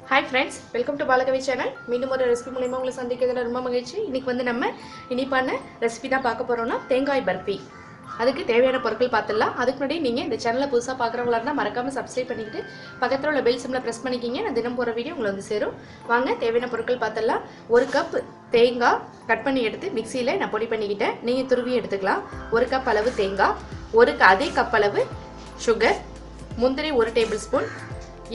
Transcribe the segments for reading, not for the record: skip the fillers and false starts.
Hi friends, welcome to BALA KAVI channel. மீண்டும் ஒரு recipe மூலமா உங்களை சந்திக்கிறதுல ரொம்ப மகிழ்ச்சி. இன்னைக்கு வந்து நம்ம இனிப்பான ரெசிபி தான் பார்க்க போறோம்னா தேங்காய் பர்ஃபி. அதுக்கு தேவையான பொருட்கள் பார்த்துடலாம். அதுக்கு முன்னாடி நீங்க இந்த சேனலை புதுசா பார்க்கறவங்களா இருந்தா மறக்காம Subscribe பண்ணிட்டு பக்கத்துல உள்ள பெல் சிம்பலை பிரஸ் பண்ணிக்கிங்க. நான் தினம் போற வீடியோ உங்களுக்கு வந்து சேரும். வாங்க தேவையான பொருட்கள் பார்த்துடலாம். 1 கப் தேங்காய் கட் பண்ணி எடுத்து மிக்ஸில நான் பொடி பண்ணிக்கிட்டேன். நீங்க துருவி எடுத்துக்கலாம். 1 கப் அளவு தேங்காய், அதே கப் அளவு sugar, முந்திரி 1 டேபிள்ஸ்பூன்,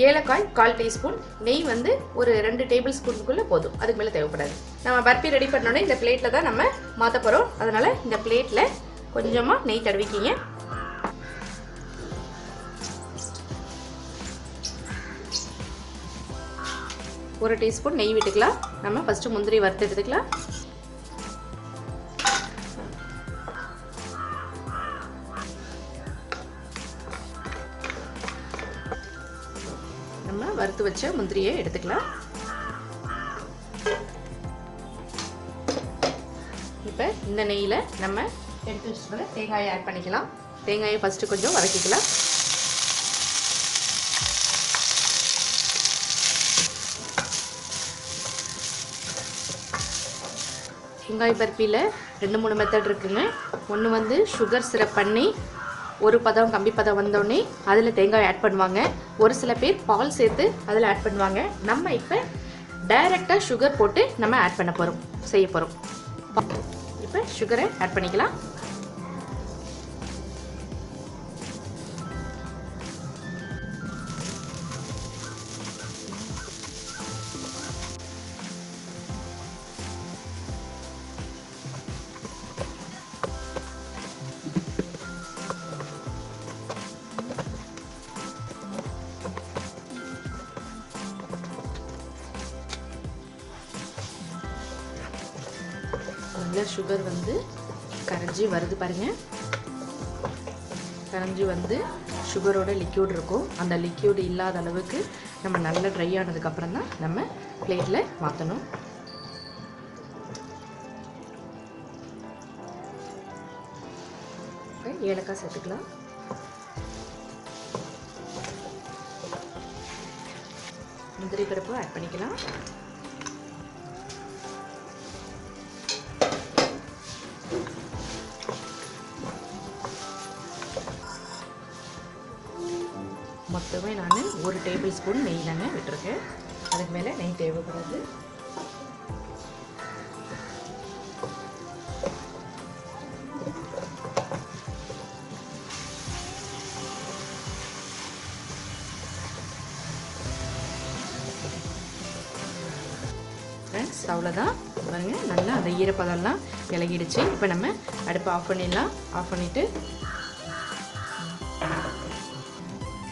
ஏலக்காய் 1/4 டீஸ்பூன், நெய் வந்து ஒரு 2 டேபிள்ஸ்பூனுக்குள்ள போதும். அதுக்கு மேல தேவைப்படாது. நம்ம பர்ஃபி ரெடி பண்ணோனே இந்த பிளேட்ல தான் நம்ம மாத்த போறோம். அதனால இந்த பிளேட்ல கொஞ்சமா நெய் தடவிக்கிங்க. ஒரு டீஸ்பூன் நெய் விட்டுக்கலாம். நம்ம ஃபர்ஸ்ட் முந்திரி வறுத்து எடுத்துக்கலாம். நம்ம வறுத்து வச்ச முந்திரியை எடுத்துக்கலாம். இப்போ இந்த நெய்யில நம்ம எடுத்து வச்சிருக்கிற தேங்காயை ஆட் பண்ணிக்கலாம். தேங்காயை ஃபர்ஸ்ட் கொஞ்சம் வதக்கிக்கலாம். தேங்காய் பர்ஃபியில் 2-3 மெத்தட் இருக்குங்க. ஒன்று வந்து சுகர் சிரப் பண்ணி ஒரு பதம் கம்பி பதம் வந்தோடனே அதில் தேங்காய் ஆட் பண்ணுவாங்க. ஒரு சில பேர் பால் சேர்த்து அதில் ஆட் பண்ணுவாங்க. நம்ம இப்போ டைரெக்டாக சுகர் போட்டு நம்ம ஆட் பண்ண போகிறோம், செய்ய போகிறோம். இப்போ சுகரை ஆட் பண்ணிக்கலாம். சுகர் வந்து கரைஞ்சி வருது பாருங்க. கரைஞ்சி வந்து சுகரோட லிக்யூட் இருக்கும். அந்த லிக்யூட் இல்லாத அளவுக்கு நம்ம நல்லா ட்ரை ஆனதுக்கு அப்புறம் தான் நம்ம பிளேட்ல மாற்றணும். ஏலக்காய் சேர்த்துக்கலாம். முந்திரி பருப்பு ஆட் பண்ணிக்கலாம். மொத்தமே நான் 1 டேபிள்ஸ்பூன் நெய் தாங்க விட்டுருக்கேன். அதுக்கு மேலே நெய் தேவைப்படாது. ஃப்ரெண்ட்ஸ் அவ்வளோதான் பாருங்க, நல்லா அந்த ஈரப்பதம்லாம் இலகிடுச்சு. இப்போ நம்ம அடுப்பை ஆஃப் பண்ணிடலாம். ஆஃப் பண்ணிவிட்டு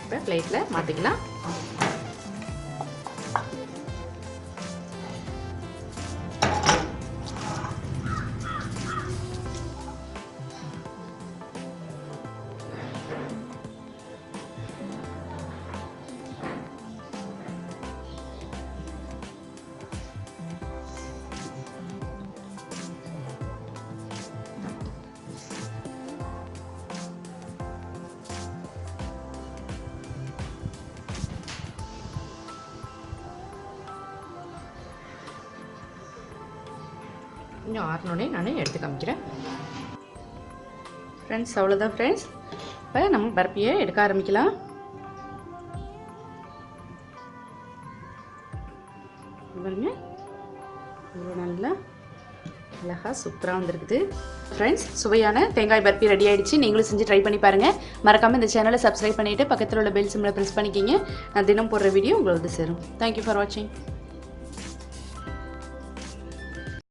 இப்போ பிளேட்டில் மாற்றிக்கலாம். கொஞ்சம் ஆறணுன்னே நான் எடுத்து காமிக்கிறேன். ஃப்ரெண்ட்ஸ் அவ்வளோதான் ஃப்ரெண்ட்ஸ். இப்போ நம்ம பர்ஃபியை எடுக்க ஆரம்பிக்கலாம். பாருங்க இவ்வளோ நல்லா அழகாக சூப்பராக வந்துருக்குது. ஃப்ரெண்ட்ஸ் சுவையான தேங்காய் பர்ஃபி ரெடி ஆகிடுச்சு. நீங்களும் செஞ்சு ட்ரை பண்ணி பாருங்கள். மறக்காமல் இந்த சேனலை சப்ஸ்கிரைப் பண்ணிவிட்டு பக்கத்தில் உள்ள பெல் சிம்பலை ப்ரெஸ் பண்ணிக்கிங்க. நான் தினம் போடுற வீடியோ உங்களுக்கு வந்து சேரும். தேங்க்யூ ஃபார் வாட்சிங்.